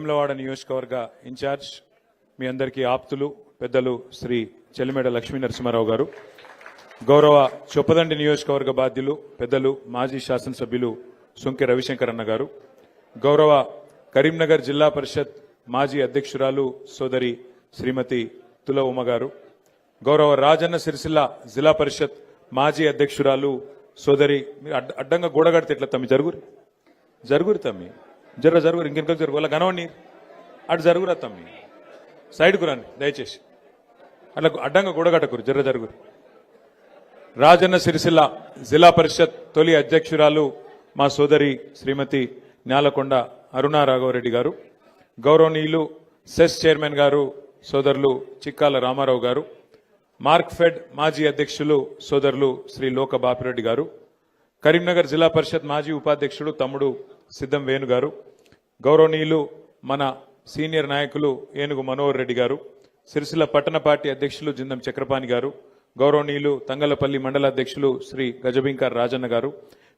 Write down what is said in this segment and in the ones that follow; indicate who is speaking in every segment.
Speaker 1: వేములవాడ నియోజకవర్గ ఇన్ఛార్జ్ మీ అందరికీ ఆప్తులు పెద్దలు శ్రీ చెల్లిమేడ లక్ష్మీ నరసింహారావు గారు, గౌరవ చొప్పదండి నియోజకవర్గ బాధ్యులు పెద్దలు మాజీ శాసనసభ్యులు సుంకె రవిశంకర్ అన్న గారు, గౌరవ కరీంనగర్ జిల్లా పరిషత్ మాజీ అధ్యక్షురాలు సోదరి శ్రీమతి తుల ఉమ గారు, గౌరవ రాజన్న సిరిసిల్ల జిల్లా పరిషత్ మాజీ అధ్యక్షురాలు సోదరి అడ్డంగా గోడగడితే ఎట్లా తమ్మి జరుగురు తమ్మి జరుగురు ఇంకెనక జరుగు వాళ్ళ గనవని అటు జరుగురా తమ్మి సైడ్కు రండి దయచేసి అట్లా అడ్డంగా గోడగట్టకురు జరుగురు. రాజన్న సిరిసిల్ల జిల్లా పరిషత్ తొలి అధ్యక్షురాలు మా సోదరి శ్రీమతి న్యాలకొండ అరుణా రాఘవరెడ్డి గారు, గౌరవనీయులు సెస్ చైర్మన్ గారు సోదరులు చిక్కాల రామారావు గారు, మార్క్ఫెడ్ మాజీ అధ్యక్షులు సోదరులు శ్రీ లోక బాపిరెడ్డి గారు, కరీంనగర్ జిల్లా పరిషత్ మాజీ ఉపాధ్యక్షుడు తమ్ముడు సిద్ధం వేణు గారు, గౌరవనీయులు మన సీనియర్ నాయకులు ఏనుగు మనోహర్ రెడ్డి గారు, సిరిసిల్ల పట్టణ పార్టీ అధ్యక్షులు జిందం చక్రపాణి గారు, గౌరవనీయులు తంగలపల్లి మండల అధ్యక్షులు శ్రీ గజబింకర్ రాజన్న గారు,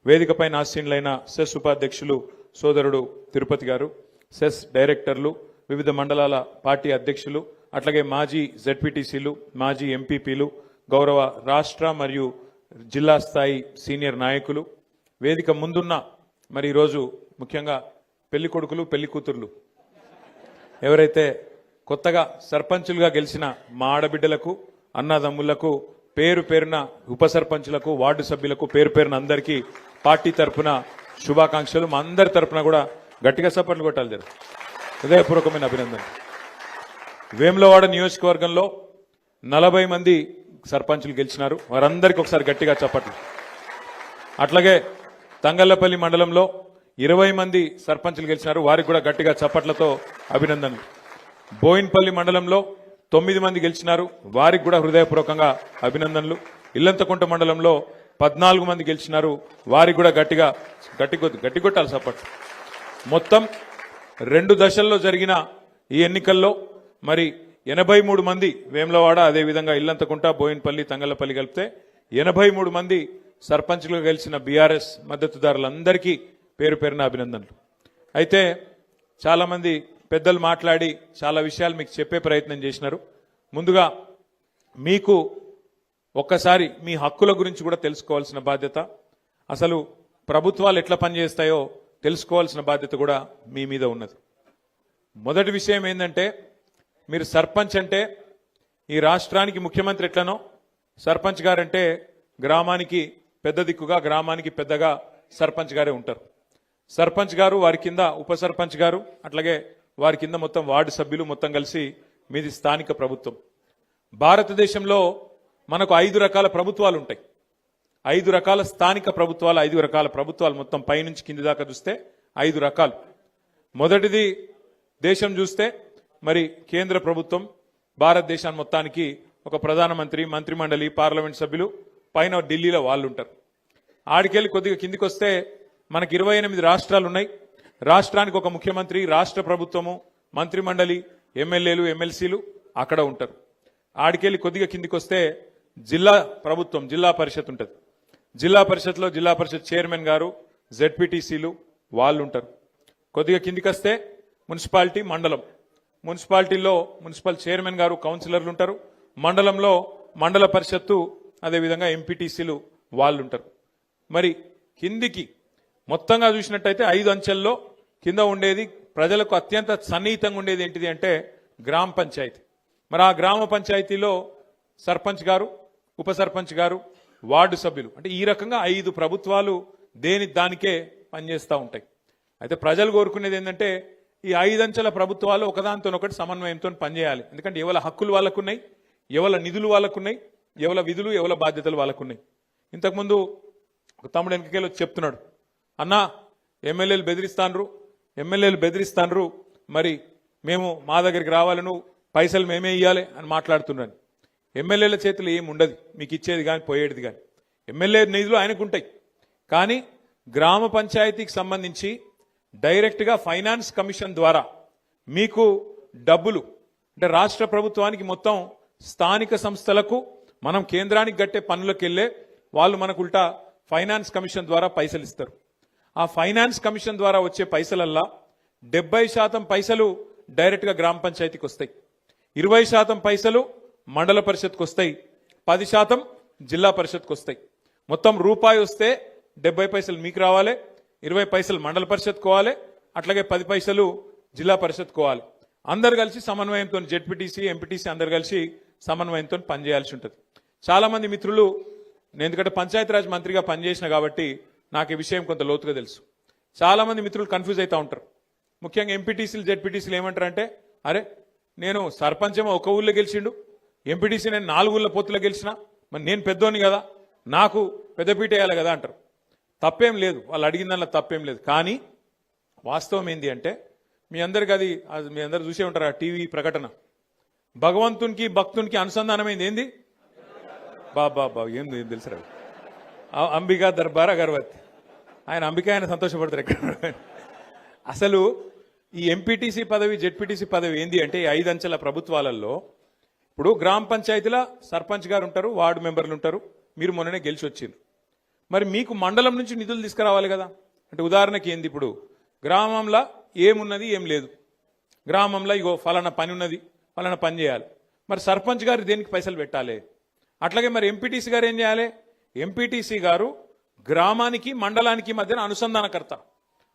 Speaker 1: వేదికపై ఆసీనులైన సెస్ ఉపాధ్యక్షులు సోదరుడు తిరుపతి గారు, సెస్ డైరెక్టర్లు, వివిధ మండలాల పార్టీ అధ్యక్షులు, అట్లాగే మాజీ జెడ్పీటీసీలు, మాజీ ఎంపీపీలు, గౌరవ రాష్ట్ర మరియు జిల్లా స్థాయి సీనియర్ నాయకులు, వేదిక ముందున్న మరి ఈరోజు ముఖ్యంగా పెళ్లి కొడుకులు పెళ్లి కూతుర్లు ఎవరైతే కొత్తగా సర్పంచులుగా గెలిచిన మా ఆడబిడ్డలకు అన్నదమ్ములకు పేరు పేరున ఉప సర్పంచులకు వార్డు సభ్యులకు పేరు పేరున అందరికీ పార్టీ తరఫున శుభాకాంక్షలు. మా అందరి తరఫున కూడా గట్టిగా సపోర్ట్లు కొట్టాలి జరు హృదయపూర్వకమైన అభినందన. వేములవాడ నియోజకవర్గంలో 40 మంది సర్పంచులు గెలిచినారు, వారందరికీ ఒకసారి గట్టిగా చప్పట్లు. అట్లాగే తంగళ్లపల్లి మండలంలో 20 మంది సర్పంచులు గెలిచినారు, వారికి కూడా గట్టిగా చప్పట్లతో అభినందనలు. బోయిన్పల్లి మండలంలో 9 మంది గెలిచినారు, వారికి కూడా హృదయపూర్వకంగా అభినందనలు. ఇల్లంతకుంట మండలంలో 14 మంది గెలిచినారు, వారికి కూడా గట్టి కొట్టాలి చప్పట్లు. మొత్తం 2 దశల్లో జరిగిన ఈ ఎన్నికల్లో మరి 83 మంది వేములవాడ, అదేవిధంగా ఇల్లంతకుంట, బోయిన్పల్లి, తంగళ్లపల్లి కలిపితే 83 మంది సర్పంచ్లుగా గెలిచిన బీఆర్ఎస్ మద్దతుదారులందరికీ పేరు పేరున అభినందనలు. అయితే చాలా మంది పెద్దలు మాట్లాడి చాలా విషయాలు మీకు చెప్పే ప్రయత్నం చేసినారు. ముందుగా మీకు ఒక్కసారి మీ హక్కుల గురించి కూడా తెలుసుకోవాల్సిన బాధ్యత, అసలు ప్రభుత్వాలు ఎట్లా పనిచేస్తాయో తెలుసుకోవాల్సిన బాధ్యత కూడా మీ మీద ఉన్నది. మొదటి విషయం ఏంటంటే, మీరు సర్పంచ్ అంటే ఈ రాష్ట్రానికి ముఖ్యమంత్రి ఎట్లనో సర్పంచ్ గారంటే గ్రామానికి పెద్ద దిక్కుగా, గ్రామానికి పెద్దగా సర్పంచ్ గారే ఉంటారు. సర్పంచ్ గారు, వారి కింద ఉప సర్పంచ్ గారు, అట్లాగే వారి కింద మొత్తం వార్డు సభ్యులు మొత్తం కలిసి మీది స్థానిక ప్రభుత్వం. భారతదేశంలో మనకు 5 రకాల ప్రభుత్వాలు ఉంటాయి. 5 రకాల స్థానిక ప్రభుత్వాలు, 5 రకాల ప్రభుత్వాలు మొత్తం పైనుంచి కింది దాకా చూస్తే 5 రకాలు. మొదటిది దేశం చూస్తే మరి కేంద్ర ప్రభుత్వం, భారతదేశాన్ని మొత్తానికి ఒక ప్రధానమంత్రి, మంత్రిమండలి, పార్లమెంట్ సభ్యులు, పైన ఢిల్లీలో వాళ్ళు ఉంటారు. ఆడికెళ్ళి కొద్దిగా కిందికి వస్తే మనకి 28 రాష్ట్రాలు ఉన్నాయి. రాష్ట్రానికి ఒక ముఖ్యమంత్రి, రాష్ట్ర ప్రభుత్వము, మంత్రిమండలి, ఎమ్మెల్యేలు, ఎమ్మెల్సీలు అక్కడ ఉంటారు. ఆడికెళ్ళి కొద్దిగా కిందికి వస్తే జిల్లా ప్రభుత్వం, జిల్లా పరిషత్ ఉంటుంది. జిల్లా పరిషత్లో జిల్లా పరిషత్ చైర్మన్ గారు, జెడ్పీటీసీలు వాళ్ళు ఉంటారు. కొద్దిగా కిందికి వస్తే మున్సిపాలిటీ, మండలం. మున్సిపాలిటీలో మున్సిపల్ చైర్మన్ గారు, కౌన్సిలర్లు ఉంటారు. మండలంలో మండల పరిషత్తు, అదేవిధంగా ఎంపీటీసీలు వాళ్ళు ఉంటారు. మరి కిందికి మొత్తంగా చూసినట్టయితే 5 అంచెల్లో కింద ఉండేది ప్రజలకు అత్యంత సన్నిహితంగా ఉండేది ఏంటిది అంటే గ్రామ పంచాయతీ. మరి ఆ గ్రామ పంచాయతీలో సర్పంచ్ గారు, ఉప సర్పంచ్ గారు, వార్డు సభ్యులు, అంటే ఈ రకంగా 5 ప్రభుత్వాలు దానికే పనిచేస్తూ ఉంటాయి. అయితే ప్రజలు కోరుకునేది ఏంటంటే ఈ 5 అంచెల ప్రభుత్వాలు ఒకదానితోనొకటి సమన్వయంతో పనిచేయాలి. ఎందుకంటే ఎవరి హక్కులు వాళ్ళకున్నాయి, ఎవరి నిధులు వాళ్ళకున్నాయి, ఎవరి విధులు, ఎవరి బాధ్యతలు వాళ్ళకున్నాయి. ఇంతకుముందు ఒక తమ్ముడు వెనకకెళ్ళి వచ్చి చెప్తున్నాడు, అన్నా ఎమ్మెల్యేలు బెదిరిస్తాన్రు, మరి మేము మా దగ్గరికి రావాలను, పైసలు మేమే ఇవ్వాలి అని మాట్లాడుతున్నాను. ఎమ్మెల్యేల చేతులు ఏమి ఉండదు, మీకు ఇచ్చేది కానీ పోయేది కానీ. ఎమ్మెల్యే నిధులు ఆయనకుంటాయి, కానీ గ్రామ పంచాయతీకి సంబంధించి డైరెక్ట్గా ఫైనాన్స్ కమిషన్ ద్వారా మీకు డబ్బులు, అంటే రాష్ట్ర ప్రభుత్వానికి మొత్తం స్థానిక సంస్థలకు మనం కేంద్రానికి గట్టే పనులకు వెళ్ళే వాళ్ళు మనకు ఉల్టా ఫైనాన్స్ కమిషన్ ద్వారా పైసలు ఇస్తారు. ఆ ఫైనాన్స్ కమిషన్ ద్వారా వచ్చే పైసలల్లా 70% పైసలు డైరెక్ట్గా గ్రామ పంచాయతీకి వస్తాయి, 20% పైసలు మండల పరిషత్కు వస్తాయి, 10% జిల్లా పరిషత్కు వస్తాయి. మొత్తం రూపాయి వస్తే 70 పైసలు మీకు రావాలి, 20 పైసలు మండల పరిషత్ కోవాలి, అట్లాగే 10 పైసలు జిల్లా పరిషత్ కోవాలి. అందరు కలిసి సమన్వయంతో జెడ్పీటీసీ ఎంపీటీసీ అందరు కలిసి సమన్వయంతో పనిచేయాల్సి ఉంటుంది. చాలా మంది మిత్రులు, నేను ఎందుకంటే పంచాయతీరాజ్ మంత్రిగా పనిచేసిన కాబట్టి నాకు ఈ విషయం కొంత లోతుగా తెలుసు. చాలా మంది మిత్రులు కన్ఫ్యూజ్ అవుతూ ఉంటారు. ముఖ్యంగా ఎంపీటీసీలు జెడ్పీటీసీలు ఏమంటారంటే, అరే నేను సర్పంచ్ ఏమో ఒక ఊళ్ళో గెలిచిండు, ఎంపీటీసీ నేను 4 ఊళ్ళ పొత్తులో గెలిచిన, మరి నేను పెద్దోని కదా, నాకు పెద్దపీట వేయాలి కదా అంటారు. తప్పేం లేదు, వాళ్ళు అడిగిన దానిలో తప్పేం లేదు. కానీ వాస్తవం ఏంది అంటే, మీ అందరికి అది మీ అందరు చూసే ఉంటారు ఆ టీవీ ప్రకటన, భగవంతునికి భక్తునికి అనుసంధానమైంది ఏంది, బాబా ఏంది ఏం తెలుసు, అంబికా దర్బార్ అగర్వత్. ఆయన అంబిక ఆయన సంతోషపడతారు ఎక్కడ. అసలు ఈ ఎంపీటీసీ పదవి జెడ్పీటీసీ పదవి ఏంది అంటే, ఈ 5 అంచెల ప్రభుత్వాలలో ఇప్పుడు గ్రామ పంచాయతీల సర్పంచ్ గారు ఉంటారు, వార్డు మెంబర్లు ఉంటారు, మీరు మొన్ననే గెలిచి వచ్చిండ్రు. మరి మీకు మండలం నుంచి నిధులు తీసుకురావాలి కదా. అంటే ఉదాహరణకి ఏంది, ఇప్పుడు గ్రామంలో ఏమున్నది ఏం లేదు, గ్రామంలో ఇగో ఫలానా పని ఉన్నది, ఫలానా పని చేయాలి, మరి సర్పంచ్ గారు దేనికి పైసలు పెట్టాలి. అట్లాగే మరి ఎంపీటీసీ గారు ఏం చేయాలి, ఎంపీటీసీ గారు గ్రామానికి మండలానికి మధ్యన అనుసంధానకర్త,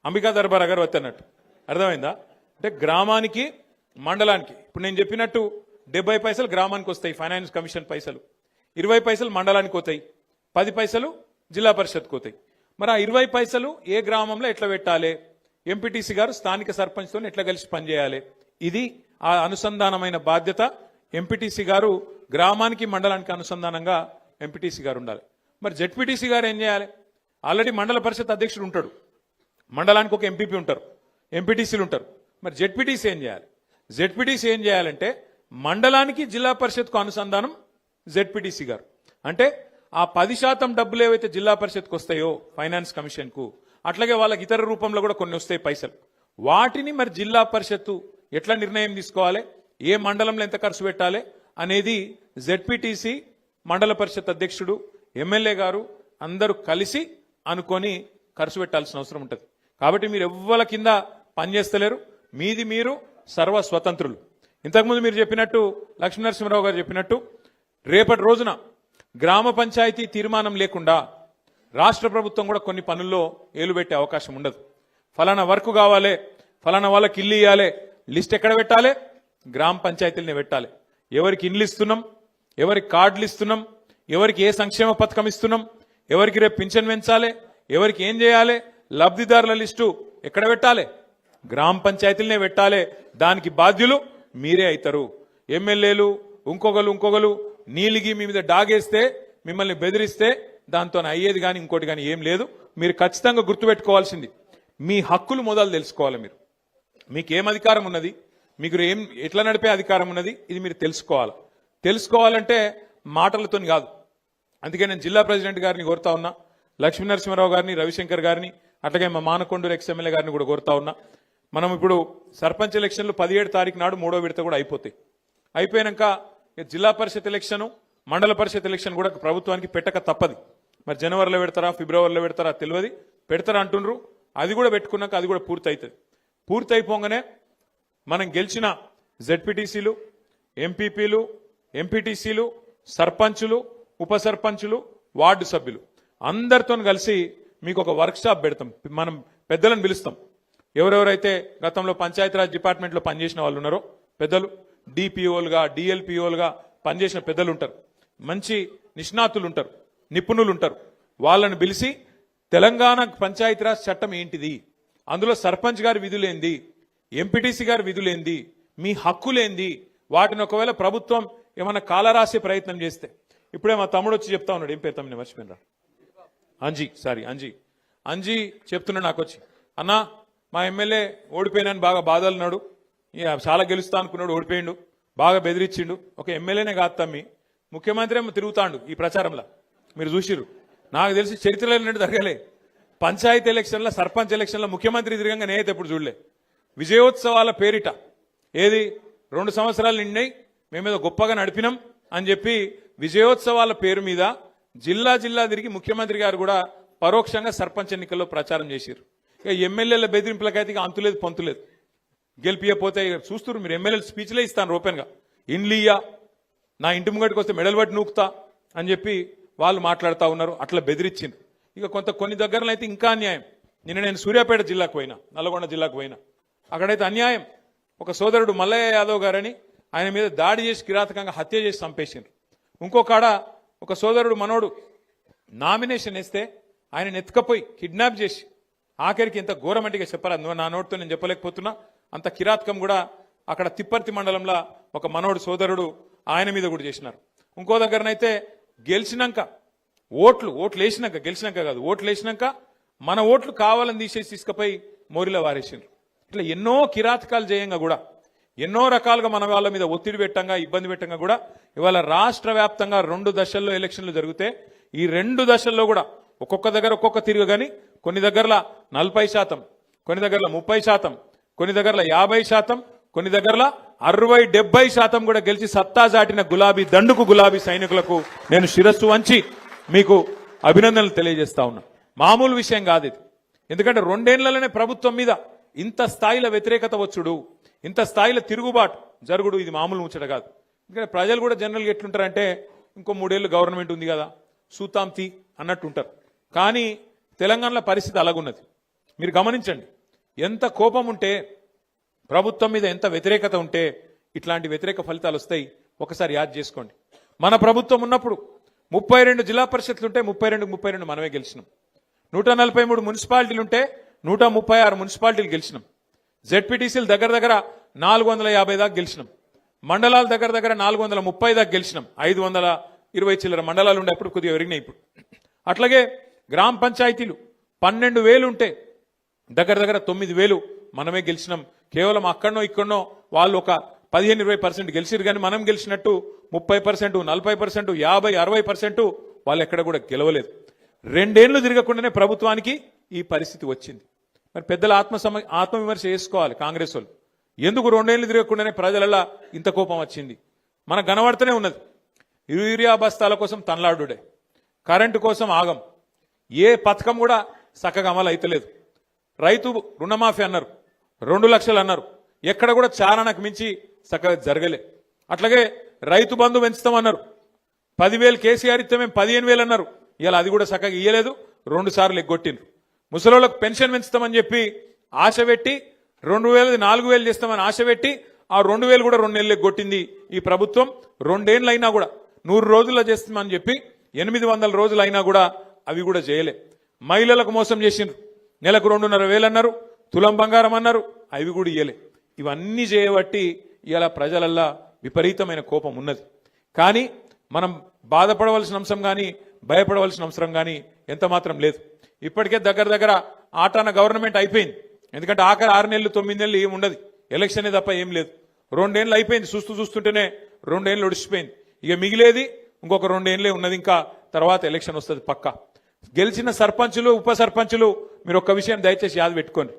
Speaker 1: అంబికా దర్బార్ అగర్వత్ అన్నట్టు. అర్థమైందా? అంటే గ్రామానికి మండలానికి ఇప్పుడు నేను చెప్పినట్టు 70 పైసలు గ్రామానికి వస్తాయి ఫైనాన్స్ కమిషన్ పైసలు, 20 పైసలు మండలానికి పోతాయి, 10 పైసలు జిల్లా పరిషత్కు పోతాయి. మరి ఆ 20 పైసలు ఏ గ్రామంలో ఎట్లా పెట్టాలి, ఎంపీటీసీ గారు స్థానిక సర్పంచ్తో ఎట్లా కలిసి పనిచేయాలి, ఇది ఆ అనుసంధానమైన బాధ్యత. ఎంపీటీసీ గారు గ్రామానికి మండలానికి అనుసంధానంగా ఎంపీటీసీ గారు ఉండాలి. మరి జెడ్పీటీసీ గారు ఏం చేయాలి, ఆల్రెడీ మండల పరిషత్ అధ్యక్షుడు ఉంటాడు, మండలానికి ఒక ఎంపీపీ ఉంటారు, ఎంపీటీసీలు ఉంటారు. మరి జెడ్పీటీసీ ఏం చేయాలి, జెడ్పీటీసీ ఏం చేయాలంటే మండలానికి జిల్లా పరిషత్కు అనుసంధానం జెడ్పీటీసీ గారు. అంటే ఆ 10% డబ్బులు ఏవైతే జిల్లా పరిషత్కు వస్తాయో ఫైనాన్స్ కమిషన్కు, అట్లాగే వాళ్ళకి ఇతర రూపంలో కూడా కొన్ని వస్తాయి పైసలు, వాటిని మరి జిల్లా పరిషత్తు ఎట్లా నిర్ణయం తీసుకోవాలి, ఏ మండలంలో ఎంత ఖర్చు పెట్టాలి అనేది జెడ్పీటీసీ, మండల పరిషత్ అధ్యక్షుడు, ఎమ్మెల్యే గారు అందరూ కలిసి అనుకొని ఖర్చు పెట్టాల్సిన అవసరం ఉంటుంది. కాబట్టి మీరు ఎవ్వల కింద పనిచేస్తలేరు, మీది మీరు సర్వ స్వతంత్రులు. ఇంతకుముందు మీరు చెప్పినట్టు, లక్ష్మీనరసింహరావు గారు చెప్పినట్టు, రేపటి రోజున గ్రామ పంచాయతీ తీర్మానం లేకుండా రాష్ట్ర ప్రభుత్వం కూడా కొన్ని పనుల్లో ఏలు పెట్టే అవకాశం ఉండదు. ఫలానా వర్క్ కావాలి, ఫలానా వాళ్ళకి ఇల్లు ఇవ్వాలి, లిస్ట్ ఎక్కడ పెట్టాలి, గ్రామ పంచాయతీలనే పెట్టాలి. ఎవరికి ఇండ్లు ఇస్తున్నాం, ఎవరికి కార్డులు ఇస్తున్నాం, ఎవరికి ఏ సంక్షేమ పథకం ఇస్తున్నాం, ఎవరికి రేపు పింఛన్ పెంచాలి, ఎవరికి ఏం చేయాలి, లబ్ధిదారుల లిస్టు ఎక్కడ పెట్టాలి, గ్రామ పంచాయతీలనే పెట్టాలి. దానికి బాధ్యులు మీరే అవుతారు. ఎమ్మెల్యేలు ఇంకొకరు నీలిగి మీ మీద డాగేస్తే, మిమ్మల్ని బెదిరిస్తే దాంతో అయ్యేది కానీ ఇంకోటి కానీ ఏం లేదు. మీరు ఖచ్చితంగా గుర్తుపెట్టుకోవాల్సింది, మీ హక్కులు మొదలు తెలుసుకోవాలి. మీకు ఏం అధికారం ఉన్నది, మీకు ఎట్లా నడిపే అధికారం ఉన్నది, ఇది మీరు తెలుసుకోవాలంటే మాటలతో కాదు. అందుకే నేను జిల్లా ప్రెసిడెంట్ గారిని కోరుతా ఉన్నా, లక్ష్మీనరసింహరావు గారిని, రవిశంకర్ గారిని, అట్లాగే మా మానకొండూరు ఎక్స్ఎమ్మెల్యే గారిని కూడా కోరుతా ఉన్నా. మనం ఇప్పుడు సర్పంచ్ ఎలక్షన్లు 17 తారీఖు నాడు 3వ విడత కూడా అయిపోతాయి. అయిపోయాక జిల్లా పరిషత్ ఎలక్షన్, మండల పరిషత్ ఎలక్షన్ కూడా ప్రభుత్వానికి పెట్టక తప్పది. మరి జనవరిలో పెడతారా, ఫిబ్రవరిలో పెడతారా తెలియదు, పెడతారా అంటుండ్రు. అది కూడా పెట్టుకున్నాక అది కూడా పూర్తి అవుతుంది. పూర్తి అయిపోగానే మనం గెలిచిన జెడ్పీటీసీలు, ఎంపీపీలు, ఎంపీటీసీలు, సర్పంచులు, ఉప సర్పంచులు, వార్డు సభ్యులు అందరితో కలిసి మీకు ఒక వర్క్షాప్ పెడతాం. మనం పెద్దలను పిలుస్తాం. ఎవరెవరైతే గతంలో పంచాయతీరాజ్ డిపార్ట్మెంట్లో పనిచేసిన వాళ్ళు ఉన్నారో పెద్దలు, డిపిఓలుగా, డిఎల్పిఓలుగా పనిచేసిన పెద్దలు ఉంటారు, మంచి నిష్ణాతులు ఉంటారు, నిపుణులు ఉంటారు. వాళ్ళని పిలిచి తెలంగాణ పంచాయతీరాజ్ చట్టం ఏంటిది, అందులో సర్పంచ్ గారి విధులేంది, ఎంపీటీసీ గారి విధులేంది, మీ హక్కులేంది, వాటిని ఒకవేళ ప్రభుత్వం ఏమన్నా కాలరాసే ప్రయత్నం చేస్తే, ఇప్పుడే మా తమ్ముడు వచ్చి చెప్తా ఉన్నాడు, ఏం పేరు తమ్ముడు మర్చిపోయినరా, అంజీ చెప్తున్నాడు నాకు వచ్చి, అన్నా మా ఎమ్మెల్యే ఓడిపోయినాను బాగా బాధలున్నాడు, చాలా గెలుస్తా అనుకున్నాడు, ఓడిపోయిండు, బాగా బెదిరించిండు. ఒక ఎమ్మెల్యేనే కాదు తమ్మి, ముఖ్యమంత్రి ఏమో తిరుగుతాండు ఈ ప్రచారంలో, మీరు చూసిరు. నాకు తెలిసి చరిత్రలో జరగలే, పంచాయతీ ఎలక్షన్ల, సర్పంచ్ ఎలక్షన్ల ముఖ్యమంత్రి తిరగంగా నేనైతే ఎప్పుడు చూడలే. విజయోత్సవాల పేరిట ఏది 2 సంవత్సరాలు నిండాయి, మేమేదో గొప్పగా నడిపినాం అని చెప్పి విజయోత్సవాల పేరు మీద జిల్లా తిరిగి ముఖ్యమంత్రి గారు కూడా పరోక్షంగా సర్పంచ్ ఎన్నికల్లో ప్రచారం చేశారు. ఇక ఎమ్మెల్యేల బెదిరింపులకైతే ఇక అంతులేదు పొంతులేదు. గెలిపియపోతే చూస్తున్నారు మీరు, ఎమ్మెల్యేలు స్పీచ్లే ఇస్తాను ఓపెన్గా, ఇండ్లియా నా ఇంటి ముంగటికి వస్తే మెడల్ పట్టి నూకుతా అని చెప్పి వాళ్ళు మాట్లాడుతూ ఉన్నారు. అట్లా బెదిరించింది. ఇక కొన్ని దగ్గరలో అయితే ఇంకా అన్యాయం. నిన్న నేను సూర్యాపేట జిల్లాకు పోయినా, నల్గొండ జిల్లాకు పోయినా, అక్కడైతే అన్యాయం. ఒక సోదరుడు మల్లయ్య యాదవ్ గారని ఆయన మీద దాడి చేసి కిరాతకంగా హత్య చేసి చంపేసిండ్రు. ఇంకొకాడ ఒక సోదరుడు మనోడు నామినేషన్ వేస్తే ఆయన ఎత్తుకపోయి కిడ్నాప్ చేసి ఆఖరికి ఎంత ఘోరమంటిగా చెప్పరాదు, నా నోటితో నేను చెప్పలేకపోతున్నా. అంత కిరాతకం కూడా అక్కడ తిప్పర్తి మండలంలో ఒక మనోడు సోదరుడు ఆయన మీద కూడా చేసినారు. ఇంకో దగ్గరనైతే గెలిచినాక ఓట్లు వేసినాక, గెలిచినాక కాదు, ఓట్లు వేసినాక మన ఓట్లు కావాలని తీసేసి తీసుకుపోయి మోరిలో వారేసిండ్రు. ఇట్లా ఎన్నో కిరాతకాలు చేయంగా కూడా, ఎన్నో రకాలుగా మన వాళ్ళ మీద ఒత్తిడి పెట్టంగా, ఇబ్బంది పెట్టంగా కూడా ఇవాళ రాష్ట్ర వ్యాప్తంగా 2 దశల్లో ఎలక్షన్లు జరిగితే ఈ 2 దశల్లో కూడా ఒక్కొక్క దగ్గర ఒక్కొక్క తిరుగు, కానీ కొన్ని దగ్గరలో 40%, కొన్ని దగ్గరలో 30%, కొన్ని దగ్గరలో 50%, కొన్ని దగ్గరలో 60-70% కూడా గెలిచి సత్తా చాటిన గులాబీ దండుకు, గులాబీ సైనికులకు నేను శిరస్సు వంచి మీకు అభినందనలు తెలియజేస్తా ఉన్నా. మామూలు విషయం కాదు ఇది. ఎందుకంటే 2 ఏళ్లలోనే ప్రభుత్వం మీద ఇంత స్థాయిలో వ్యతిరేకత వచ్చుడు, ఇంత స్థాయిలో తిరుగుబాటు జరుగుడు, ఇది మామూలు ముచ్చట కాదు. ఎందుకంటే ప్రజలు కూడా జనరల్గా ఎట్లుంటారంటే ఇంకో 3 ఏళ్ళు గవర్నమెంట్ ఉంది కదా సూతాంతి అన్నట్టు ఉంటారు. కానీ తెలంగాణలో పరిస్థితి అలాగున్నది. మీరు గమనించండి, ఎంత కోపం ఉంటే, ప్రభుత్వం మీద ఎంత వ్యతిరేకత ఉంటే ఇట్లాంటి వ్యతిరేక ఫలితాలు వస్తాయి. ఒకసారి యాద్ చేసుకోండి. మన ప్రభుత్వం ఉన్నప్పుడు 32 జిల్లా పరిషత్లుంటే 32 మనమే గెలిచినాం. 143 మున్సిపాలిటీలు ఉంటే 136 మున్సిపాలిటీలు గెలిచినాం. జెడ్పీటీసీలు దగ్గర 450 దాకా గెలిచినాం. మండలాలు దగ్గర 430 దాకా గెలిచినాం. 520 చిల్లర మండలాలు ఉండే అప్పుడు కొద్దిగా పెరిగినాయి ఇప్పుడు. అట్లాగే గ్రామ పంచాయతీలు 12,000 ఉంటే దగ్గర 9,000 మనమే గెలిచినాం. కేవలం అక్కడనో ఇక్కడనో వాళ్ళు ఒక 15-20% గెలిచిరు, కానీ మనం గెలిచినట్టు 30%, 40%, 50-60% వాళ్ళు ఎక్కడ కూడా గెలవలేదు. 2 ఏళ్లు తిరగకుండానే ప్రభుత్వానికి ఈ పరిస్థితి వచ్చింది. మరి పెద్దల ఆత్మవిమర్శ చేసుకోవాలి కాంగ్రెస్ వాళ్ళు. ఎందుకు 2 ఏళ్లు తిరగకుండానే ప్రజలలా ఇంత కోపం వచ్చింది? మనకు కనబడుతూనే ఉన్నది. యూరియా బస్తాల కోసం తనలాడుడే, కరెంటు కోసం ఆగం, ఏ పథకం కూడా చక్కగా అమలు అయితలేదు. రైతు రుణమాఫీ అన్నారు, 2 లక్షలు అన్నారు, ఎక్కడ కూడా చారణకు మించి చక్కగా జరగలే. అట్లాగే రైతు బంధు పెంచుతామన్నారు, 10,000 కేసీఆర్ ఇస్తే మేము 15,000 అన్నారు, ఇలా అది కూడా చక్కగా ఇయ్యలేదు, 2 సార్లు ఎగ్గొట్టిండ్రు. ముసలోళ్ళకు పెన్షన్ పెంచుతామని చెప్పి ఆశ పెట్టి 2,000 4,000 చేస్తామని ఆశ పెట్టి ఆ 2,000 కూడా 2 నెలలు ఎగ్గొట్టింది ఈ ప్రభుత్వం. 2 ఏళ్ళు అయినా కూడా 100 రోజుల్లో చేస్తామని చెప్పి 800 రోజులు అయినా కూడా అవి కూడా చేయలే. మహిళలకు మోసం చేసిండ్రు, నెలకు 2,500 అన్నారు, తులం బంగారం అన్నారు, అవి కూడా ఇయ్యలే. ఇవన్నీ చేయబట్టి ఇలా ప్రజలల్లా విపరీతమైన కోపం ఉన్నది. కానీ మనం బాధపడవలసిన అంశం కానీ భయపడవలసిన అవసరం కానీ ఎంత మాత్రం లేదు. ఇప్పటికే దగ్గర ఆటాన గవర్నమెంట్ అయిపోయింది. ఎందుకంటే ఆఖరి 6 నెలలు 9 నెలలు ఏమి ఉండదు, ఎలక్షనే తప్ప ఏం లేదు. 2 ఏళ్ళు అయిపోయింది, చూస్తుంటేనే 2 ఏళ్ళు ఒడిచిపోయింది. ఇక మిగిలేది ఇంకొక 2 ఏళ్ళే ఉన్నది. ఇంకా తర్వాత ఎలక్షన్ వస్తుంది పక్కా. గెలిచిన సర్పంచులు ఉప సర్పంచులు మీరు ఒక్క విషయం దయచేసి యాద పెట్టుకోండి.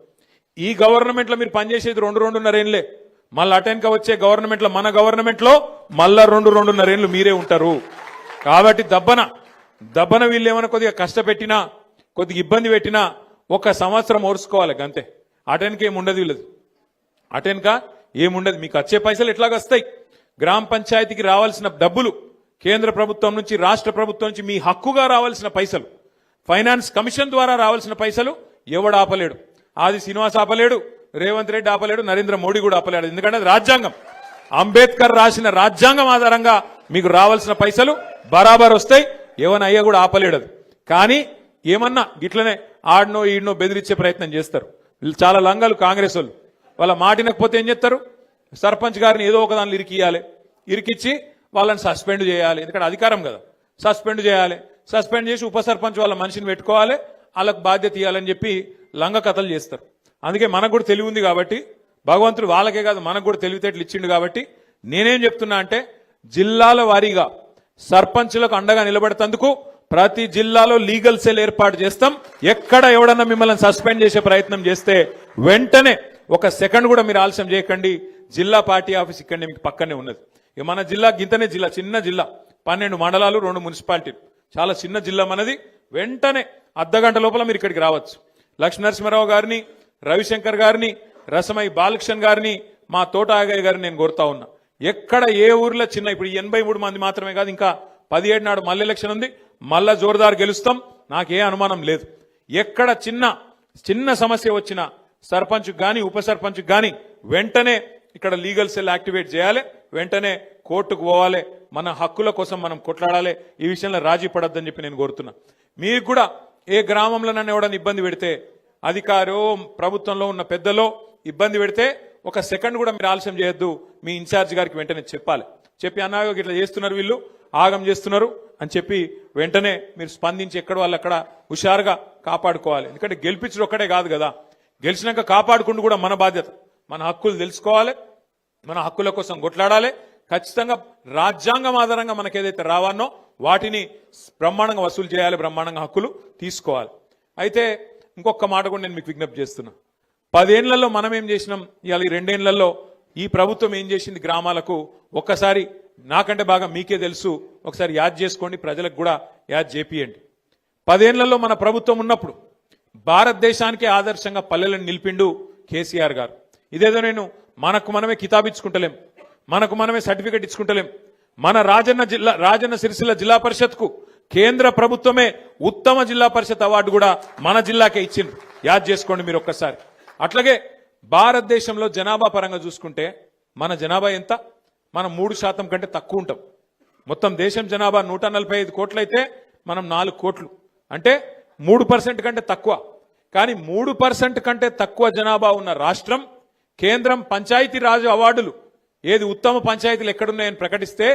Speaker 1: ఈ గవర్నమెంట్లో మీరు పనిచేసేది 2-2.5 ఏళ్ళే. మళ్ళీ అటెన్కా వచ్చే గవర్నమెంట్లో, మన గవర్నమెంట్లో మళ్ళా 2-2.5 ఏళ్ళు మీరే ఉంటారు. కాబట్టి దబ్బన వీళ్ళు ఏమైనా కొద్దిగా కష్టపెట్టినా, కొద్దిగా ఇబ్బంది పెట్టినా 1 సంవత్సరం ఓర్చుకోవాలి అంతే. అటెన్కా ఏముండదు, వీళ్ళది అటెన్కా ఏముండదు. మీకు వచ్చే పైసలు ఎట్లాగ వస్తాయి? గ్రామ పంచాయతీకి రావాల్సిన డబ్బులు కేంద్ర ప్రభుత్వం నుంచి, రాష్ట్ర ప్రభుత్వం నుంచి మీ హక్కుగా రావాల్సిన పైసలు, ఫైనాన్స్ కమిషన్ ద్వారా రావాల్సిన పైసలు ఎవడు ఆపలేడు. ఆది శ్రీనివాస్ ఆపలేడు, రేవంత్ రెడ్డి ఆపలేడు, నరేంద్ర మోడీ కూడా ఆపలేడు. ఎందుకంటే అది రాజ్యాంగం, అంబేద్కర్ రాసిన రాజ్యాంగం ఆధారంగా మీకు రావాల్సిన పైసలు బరాబర్ వస్తాయి. ఏమన్నా అయ్యా కూడా ఆపలేడు అది. కానీ ఏమన్నా గిట్లనే ఆడనో ఈడనో బెదిరించే ప్రయత్నం చేస్తారు. వీళ్ళు చాలా లంగాలు కాంగ్రెస్ వాళ్ళు. వాళ్ళ మాటినకపోతే ఏం చేస్తారు? సర్పంచ్ గారిని ఏదో ఒక దానిలో ఇరికిచ్చి వాళ్ళని సస్పెండ్ చేయాలి. ఎందుకంటే అధికారం కదా, సస్పెండ్ చేయాలి. సస్పెండ్ చేసి ఉప సర్పంచ్ వాళ్ళ మనిషిని పెట్టుకోవాలి, వాళ్ళకు బాధ్యత ఇవ్వాలని చెప్పి లంగ కథలు చేస్తారు. అందుకే మనకు కూడా తెలివి ఉంది కాబట్టి, భగవంతుడు వాళ్ళకే కాదు మనకు కూడా తెలివితేటలు ఇచ్చిండు కాబట్టి నేనేం చెప్తున్నా అంటే, జిల్లాల వారీగా సర్పంచులకు అండగా నిలబడేందుకు ప్రతి జిల్లాలో లీగల్ సెల్ ఏర్పాటు చేస్తాం. ఎక్కడ ఎవడన్నా మిమ్మల్ని సస్పెండ్ చేసే ప్రయత్నం చేస్తే వెంటనే 1 సెకండ్ కూడా మీరు ఆలస్యం చేయకండి. జిల్లా పార్టీ ఆఫీస్ ఇక్కడనే మీకు పక్కనే ఉన్నది. ఇక మన జిల్లా గింతనే జిల్లా, చిన్న జిల్లా, 12 మండలాలు, 2 మున్సిపాలిటీలు, చాలా చిన్న జిల్లా మనది. వెంటనే అర్ధగంట లోపల మీరు ఇక్కడికి రావచ్చు. లక్ష్మీ నరసింహారావు గారిని, రవిశంకర్ గారిని, రసమై బాలకృష్ణ గారిని మా తోట ఆగయ్య గారిని నేను కోరుతా ఉన్నా. ఎక్కడ ఏ ఊర్లో చిన్న ఇప్పుడు 83 మంది మాత్రమే కాదు, ఇంకా 17 నాడు మళ్ళీ ఎలక్షన్ ఉంది, మళ్ళా జోరుదారు గెలుస్తాం, నాకే అనుమానం లేదు. ఎక్కడ చిన్న సమస్య వచ్చినా సర్పంచ్ గాని ఉప సర్పంచ్ గాని వెంటనే ఇక్కడ లీగల్ సెల్ యాక్టివేట్ చేయాలి, వెంటనే కోర్టుకు పోవాలి, మన హక్కుల కోసం మనం కొట్లాడాలి. ఈ విషయంలో రాజీ పడొద్దని చెప్పి నేను కోరుతున్నా. మీకు కూడా ఏ గ్రామంలో నన్ను ఎవడన్నా ఇబ్బంది పెడితే, అధికారో ప్రభుత్వంలో ఉన్న పెద్దలో ఇబ్బంది పెడితే ఒక సెకండ్ కూడా మీరు ఆలస్యం చేయొద్దు, మీ ఇన్ఛార్జ్ గారికి వెంటనే చెప్పాలి. చెప్పి అన్నాయో ఇట్లా చేస్తున్నారు, వీళ్ళు ఆగం చేస్తున్నారు అని చెప్పి వెంటనే మీరు స్పందించి ఎక్కడ వాళ్ళు అక్కడ హుషారుగా కాపాడుకోవాలి. ఎందుకంటే గెలిపించడం ఒక్కడే కాదు కదా, గెలిచినాక కాపాడుకుంటూ కూడా మన బాధ్యత. మన హక్కులు తెలుసుకోవాలి, మన హక్కుల కోసం కొట్లాడాలి. ఖచ్చితంగా రాజ్యాంగం ఆధారంగా మనకు ఏదైతే రావానో వాటిని బ్రహ్మాండంగా వసూలు చేయాలి, బ్రహ్మాండంగా హక్కులు తీసుకోవాలి. అయితే ఇంకొక మాట కూడా నేను మీకు విజ్ఞప్తి చేస్తున్నా. 10 ఏళ్లలో మనం ఏం చేసినాం, ఇవాళ ఈ 2 ఏళ్లలో ఈ ప్రభుత్వం ఏం చేసింది గ్రామాలకు ఒక్కసారి నాకంటే బాగా మీకే తెలుసు, ఒకసారి యాద్ చేసుకోండి, ప్రజలకు కూడా యాద్ చేపియండి. 10 ఏళ్లలో మన ప్రభుత్వం ఉన్నప్పుడు భారతదేశానికి ఆదర్శంగా పల్లెలను నిలిపిండు కేసీఆర్ గారు. ఇదేదో నేను మనకు మనమే కితాబిచ్చుకుంటలేం, మనకు మనమే సర్టిఫికెట్ ఇచ్చుకుంటలేం. మన రాజన్న సిరిసిల్ల జిల్లా పరిషత్కు కేంద్ర ప్రభుత్వమే ఉత్తమ జిల్లా పరిషత్ అవార్డు కూడా మన జిల్లాకే ఇచ్చింది, యాద్ చేసుకోండి మీరు ఒక్కసారి. అట్లాగే భారతదేశంలో జనాభా పరంగా చూసుకుంటే మన జనాభా ఎంత, మనం 3% కంటే తక్కువ ఉంటాం. మొత్తం దేశం జనాభా 145 కోట్లయితే మనం 4 కోట్లు, అంటే 3% కంటే తక్కువ. కానీ 3% కంటే తక్కువ జనాభా ఉన్న రాష్ట్రం కేంద్రం పంచాయతీ రాజ్ అవార్డులు ఏది ఉత్తమ పంచాయతీలు ఎక్కడున్నాయని ప్రకటిస్తే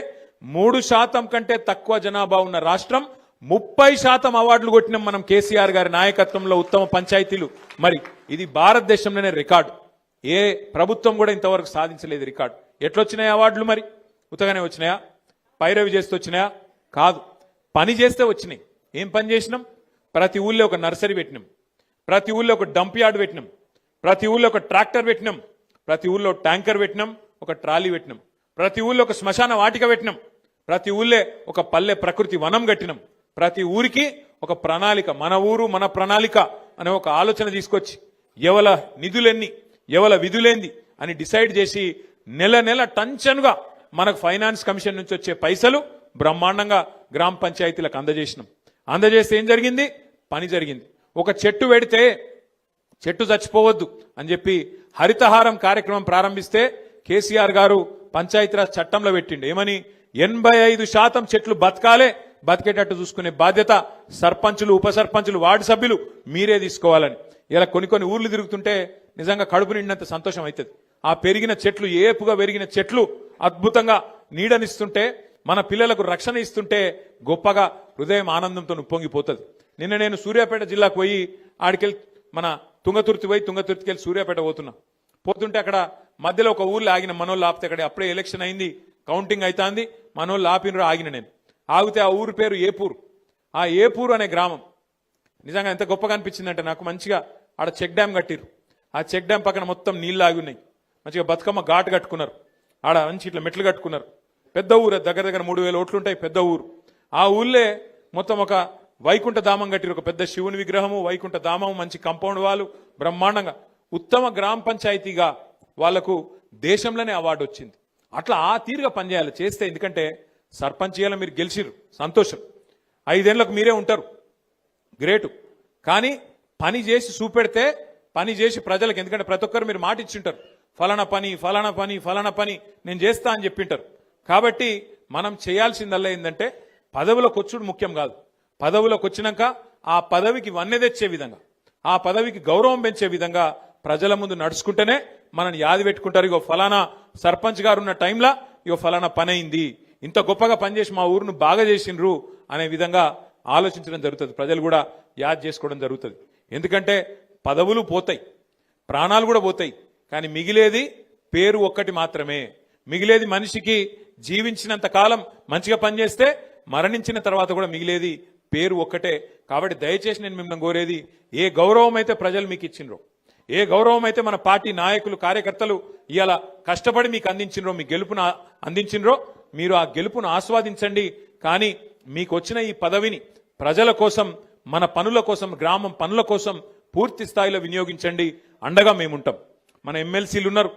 Speaker 1: 3% కంటే తక్కువ జనాభా ఉన్న రాష్ట్రం 30% అవార్డులు కొట్టినాం మనం కేసీఆర్ గారి నాయకత్వంలో ఉత్తమ పంచాయతీలు. మరి ఇది భారతదేశంలోనే రికార్డు, ఏ ప్రభుత్వం కూడా ఇంతవరకు సాధించలేదు రికార్డు. ఎట్లొచ్చినాయి అవార్డులు? మరి ఉత్తగానే వచ్చినాయా, పైరవి చేస్తే వచ్చినాయా? కాదు, పని చేస్తే వచ్చినాయి. ఏం పని చేసినాం? ప్రతి ఊళ్ళో ఒక నర్సరీ పెట్టినాం, ప్రతి ఊళ్ళో ఒక డంప్ యార్డ్ పెట్టినాం, ప్రతి ఊళ్ళో ఒక ట్రాక్టర్ పెట్టినాం, ప్రతి ఊళ్ళో ట్యాంకర్ పెట్టినాం, ఒక ట్రాలీ పెట్టినాం, ప్రతి ఊళ్ళో ఒక శ్మశాన వాటిక పెట్టినాం, ప్రతి ఊళ్ళే ఒక పల్లె ప్రకృతి వనం కట్టినాం. ప్రతి ఊరికి ఒక ప్రణాళిక, మన ఊరు మన ప్రణాళిక అనే ఒక ఆలోచన తీసుకొచ్చి ఎవల నిధులెన్ని ఎవల విధులేంది అని డిసైడ్ చేసి నెల నెల టంచన్గా మనకు ఫైనాన్స్ కమిషన్ నుంచి వచ్చే పైసలు బ్రహ్మాండంగా గ్రామ పంచాయతీలకు అందజేసినాం. అందజేస్తే ఏం జరిగింది? పని జరిగింది. ఒక చెట్టు పెడితే చెట్టు చచ్చిపోవద్దు అని చెప్పి హరితహారం కార్యక్రమం ప్రారంభిస్తే కేసీఆర్ గారు పంచాయతీరాజ్ చట్టంలో పెట్టిండు. ఏమని? 85% చెట్లు బతకాలే, బతికేటట్టు చూసుకునే బాధ్యత సర్పంచులు ఉప సర్పంచులు వార్డు సభ్యులు మీరే తీసుకోవాలని. ఇలా కొన్ని ఊర్లు తిరుగుతుంటే నిజంగా కడుపు నిండినంత సంతోషం అవుతుంది. ఆ పెరిగిన చెట్లు, ఏపుగా పెరిగిన చెట్లు అద్భుతంగా నీడనిస్తుంటే, మన పిల్లలకు రక్షణ ఇస్తుంటే గొప్పగా హృదయం ఆనందంతో ఉప్పొంగిపోతుంది. నిన్న నేను సూర్యాపేట జిల్లాకు పోయి ఆడికెళ్ళి మన తుంగతుర్తి పోయి తుంగతుర్తికి వెళ్ళి సూర్యాపేట పోతుంటే అక్కడ మధ్యలో ఒక ఊర్లో ఆగిన, మనోళ్ళు ఆపితే అక్కడ అప్పుడే ఎలక్షన్ అయింది, కౌంటింగ్ అవుతుంది, మనోళ్ళు ఆపినరు, ఆగిన నేను ఆగితే ఆ ఊరు పేరు ఏపూరు. ఆ ఏపూరు అనే గ్రామం నిజంగా ఎంత గొప్పగా అనిపించిందంటే నాకు, మంచిగా ఆడ చెక్ డ్యామ్ కట్టిరు. ఆ చెక్ డ్యామ్ పక్కన మొత్తం నీళ్లు ఆగి ఉన్నాయి, మంచిగా బతుకమ్మ ఘాటు కట్టుకున్నారు, ఆడ మంచి ఇట్లా మెట్లు కట్టుకున్నారు. పెద్ద ఊరు, దగ్గర 3000 ఓట్లు ఉంటాయి, పెద్ద ఊరు. ఆ ఊళ్ళే మొత్తం ఒక వైకుంఠ ధామం కట్టిరు, ఒక పెద్ద శివుని విగ్రహము, వైకుంఠ ధామం, మంచి కాంపౌండ్ వాళ్ళు, బ్రహ్మాండంగా ఉత్తమ గ్రామ పంచాయతీగా వాళ్లకు దేశంలోనే అవార్డు వచ్చింది. అట్లా ఆ తీరుగా పనిచేయాలి చేస్తే. ఎందుకంటే సర్పంచ్ చేయాలి, మీరు గెలిచిరు, సంతోషం, 5 ఏళ్లకు మీరే ఉంటారు, గ్రేటు. కానీ పని చేసి చూపెడితే, పని చేసి ప్రజలకు, ఎందుకంటే ప్రతి ఒక్కరు మీరు మాట ఇచ్చింటారు, ఫలానా పని ఫలానా పని ఫలానా పని నేను చేస్తా అని చెప్పింటారు. కాబట్టి మనం చేయాల్సిందల్లా ఏంటంటే పదవిలోకి వచ్చుడు ముఖ్యం కాదు, పదవిలోకి వచ్చినాక ఆ పదవికి వన్నె తెచ్చే విధంగా, ఆ పదవికి గౌరవం పెంచే విధంగా ప్రజల ముందు నడుచుకుంటేనే మనని యాది పెట్టుకుంటారు. ఇగో ఫలానా సర్పంచ్ గారు ఉన్న టైంలో ఇగో ఫలానా పని అయింది, ఇంత గొప్పగా పనిచేసి మా ఊరును బాగా చేసిండ్రు అనే విధంగా ఆలోచించడం జరుగుతుంది. ప్రజలు కూడా యాద్ చేసుకోవడం జరుగుతుంది. ఎందుకంటే పదవులు పోతాయి, ప్రాణాలు కూడా పోతాయి, కానీ మిగిలేది పేరు ఒక్కటి మాత్రమే. మిగిలేది మనిషికి జీవించినంత కాలం మంచిగా పనిచేస్తే మరణించిన తర్వాత కూడా మిగిలేది పేరు ఒక్కటే. కాబట్టి దయచేసి నేను మిమ్మల్ని కోరేది, ఏ గౌరవం అయితే ప్రజలు మీకు ఇచ్చిండ్రో, ఏ గౌరవం అయితే మన పార్టీ నాయకులు కార్యకర్తలు ఇవాళ కష్టపడి మీకు అందించినరో, మీ గెలుపును అందించినరో, మీరు ఆ గెలుపును ఆస్వాదించండి. కానీ మీకు వచ్చిన ఈ పదవిని ప్రజల కోసం, మన పనుల కోసం, గ్రామం పనుల కోసం పూర్తి స్థాయిలో వినియోగించండి. అండగా మేముంటాం. మన ఎమ్మెల్సీలు ఉన్నారు,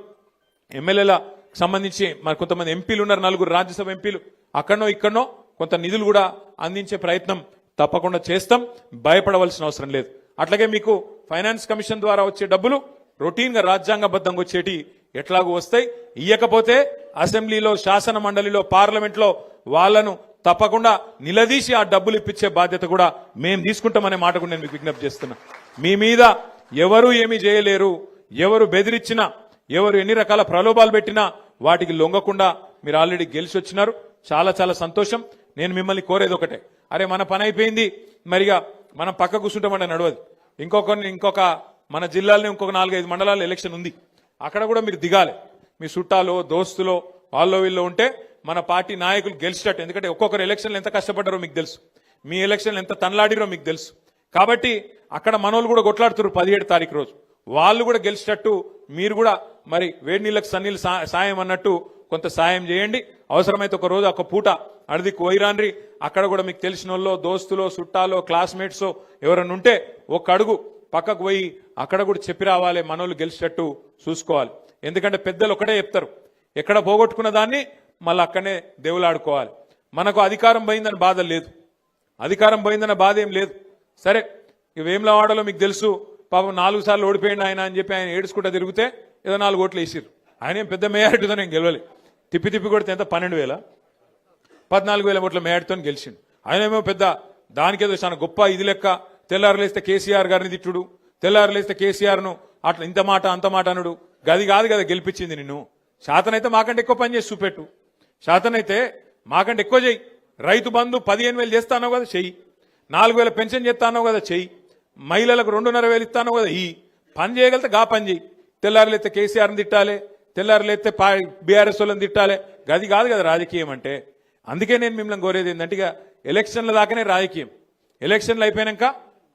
Speaker 1: ఎమ్మెల్యేల సంబంధించి మరి కొంతమంది ఎంపీలు ఉన్నారు, 4 రాజ్యసభ ఎంపీలు, అక్కడనో ఇక్కడనో కొంత నిధులు కూడా అందించే ప్రయత్నం తప్పకుండా చేస్తాం. భయపడవలసిన అవసరం లేదు. అట్లాగే మీకు ఫైనాన్స్ కమిషన్ ద్వారా వచ్చే డబ్బులు రొటీన్ గా రాజ్యాంగబద్ధంగా వచ్చేటి ఎట్లాగూ వస్తాయి. ఇయ్యకపోతే అసెంబ్లీలో, శాసన మండలిలో, పార్లమెంట్ లో వాళ్లను తప్పకుండా నిలదీసి ఆ డబ్బులు ఇప్పించే బాధ్యత కూడా మేము తీసుకుంటామనే మాట కూడా నేను మీకు విజ్ఞప్తి చేస్తున్నా. మీ మీద ఎవరు ఏమీ చేయలేరు. ఎవరు బెదిరించినా, ఎవరు ఎన్ని రకాల ప్రలోభాలు పెట్టినా వాటికి లొంగకుండా మీరు ఆల్రెడీ గెలిచి వచ్చినారు. చాలా చాలా సంతోషం. నేను మిమ్మల్ని కోరేది ఒకటే, అరే మన పని అయిపోయింది, మరిగా మనం పక్క కూర్చుంటామంటే నడవదు. ఇంకొక మన జిల్లాలోనే ఇంకొక 4-5 మండలాల్లో ఎలక్షన్ ఉంది. అక్కడ కూడా మీరు దిగాలి. మీ చుట్టాలో, దోస్తులో, వాళ్ళో వీళ్ళు ఉంటే మన పార్టీ నాయకులు గెలిచేటట్టు. ఎందుకంటే ఒక్కొక్కరు ఎలక్షన్లు ఎంత కష్టపడ్డారో మీకు తెలుసు, మీ ఎలక్షన్లు ఎంత తనలాడిరో మీకు తెలుసు. కాబట్టి అక్కడ మనోళ్ళు కూడా కొట్లాడుతున్నారు 17 తారీఖు రోజు. వాళ్ళు కూడా గెలిచేటట్టు మీరు కూడా మరి వేడి నీళ్ళకి సన్నీళ్ళు సాయం అన్నట్టు కొంత సాయం చేయండి. అవసరమైతే ఒక రోజు ఒక పూట అడిదికి పోయిరాన్రి. అక్కడ కూడా మీకు తెలిసిన వాళ్ళు, దోస్తులో, చుట్టాలో, క్లాస్మేట్స్ ఎవరన్నా ఉంటే ఒక అడుగు పక్కకు పోయి అక్కడ కూడా చెప్పి రావాలి, మనోళ్ళు గెలిచేటట్టు చూసుకోవాలి. ఎందుకంటే పెద్దలు ఒకటే చెప్తారు, ఎక్కడ పోగొట్టుకున్న దాన్ని మళ్ళీ అక్కడనే దేవులాడుకోవాలి. మనకు అధికారం పోయిందని బాధ లేదు, అధికారం పోయిందన్న బాధ ఏం లేదు. సరే, వేములవాడలో మీకు తెలుసు, పాపం 4 సార్లు ఓడిపోయింది ఆయన అని చెప్పి ఆయన ఏడుచుకుంటా తిరిగితే ఏదో 4 ఓట్లు వేసిరు. ఆయన ఏం పెద్ద మేయారిటీతో నేను గెలవలే. తిప్పి కొడితే ఎంత 12,000, 14,000 ఓట్ల మేయారితో గెలిచిండు. ఆయన ఏమో పెద్ద దానికేదో చాలా గొప్ప ఇది లెక్క. తెల్లారులేస్తే కేసీఆర్ గారిని తిట్టుడు, తెల్లారులేస్తే కేసీఆర్ను అట్లా ఇంత మాట అంత మాట అనుడు. గది కాదు కదా గెలిపించింది నిన్ను. శాతనైతే మాకంటే ఎక్కువ పని చేసి చూపెట్టు, శాతనైతే మాకంటే ఎక్కువ చెయ్యి. రైతు బంధు 15,000 చేస్తానో కదా చెయ్యి, 4,000 పెన్షన్ చేస్తానో కదా చెయ్యి, మహిళలకు 2,500 ఇస్తానో కదా ఈ పని చేయగలిగితే గా పని చెయ్యి. తెల్లారులేస్తే కేసీఆర్ని తిట్టాలి, తెల్లారులేస్తే బీఆర్ఎస్ వాళ్ళని తిట్టాలి. గది కాదు కదా రాజకీయం అంటే. అందుకే నేను మిమ్మల్ని కోరేది ఏంటంటే, ఇక ఎలక్షన్ల దాకానే రాజకీయం. ఎలక్షన్లు అయిపోయాక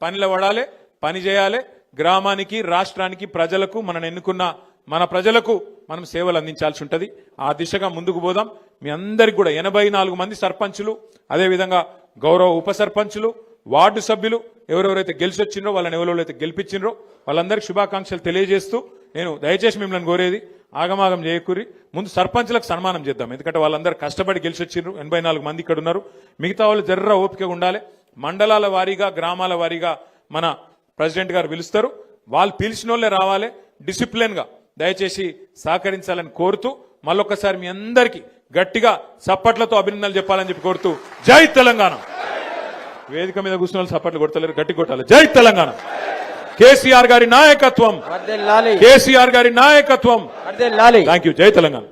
Speaker 1: పనిలో పడాలి, పని చేయాలి. గ్రామానికి, రాష్ట్రానికి, ప్రజలకు, మనం ఎన్నుకున్న మన ప్రజలకు మనం సేవలు అందించాల్సి ఉంటుంది. ఆ దిశగా ముందుకు పోదాం. మీ అందరికి కూడా 84 మంది సర్పంచులు, అదేవిధంగా గౌరవ ఉప సర్పంచులు, వార్డు సభ్యులు ఎవరెవరైతే గెలిచి వచ్చిండ్రో, వాళ్ళని ఎవరెవరైతే గెలిపించిండ్రో వాళ్ళందరికీ శుభాకాంక్షలు తెలియజేస్తూ నేను దయచేసి మిమ్మల్ని కోరేది, ఆగమాగం చేయకూరి ముందు సర్పంచ్లకు సన్మానం చేద్దాం. ఎందుకంటే వాళ్ళందరూ కష్టపడి గెలిచి వచ్చిండ్రు. 84 మంది ఇక్కడ ఉన్నారు. మిగతా వాళ్ళు జర్ర ఓపికగా ఉండాలి. మండలాల వారీగా, గ్రామాల వారీగా మన ప్రెసిడెంట్ గారు పిలుస్తారు. వాళ్ళు పిలిచిన వాళ్ళే రావాలి. డిసిప్లిన్ గా దయచేసి సహకరించాలని కోరుతూ మళ్ళొక్కసారి మీ అందరికీ గట్టిగా చప్పట్లతో అభినందనలు చెప్పాలని చెప్పి కోరుతూ, జై తెలంగాణ. వేదిక మీద కూర్చున్న వాళ్ళు చప్పట్లు కొడతలేరు, గట్టి కొట్టాలి. జై తెలంగాణ. కేసీఆర్ గారి నాయకత్వం, కేసీఆర్ గారి నాయకత్వం. Thank you. జై తెలంగాణ.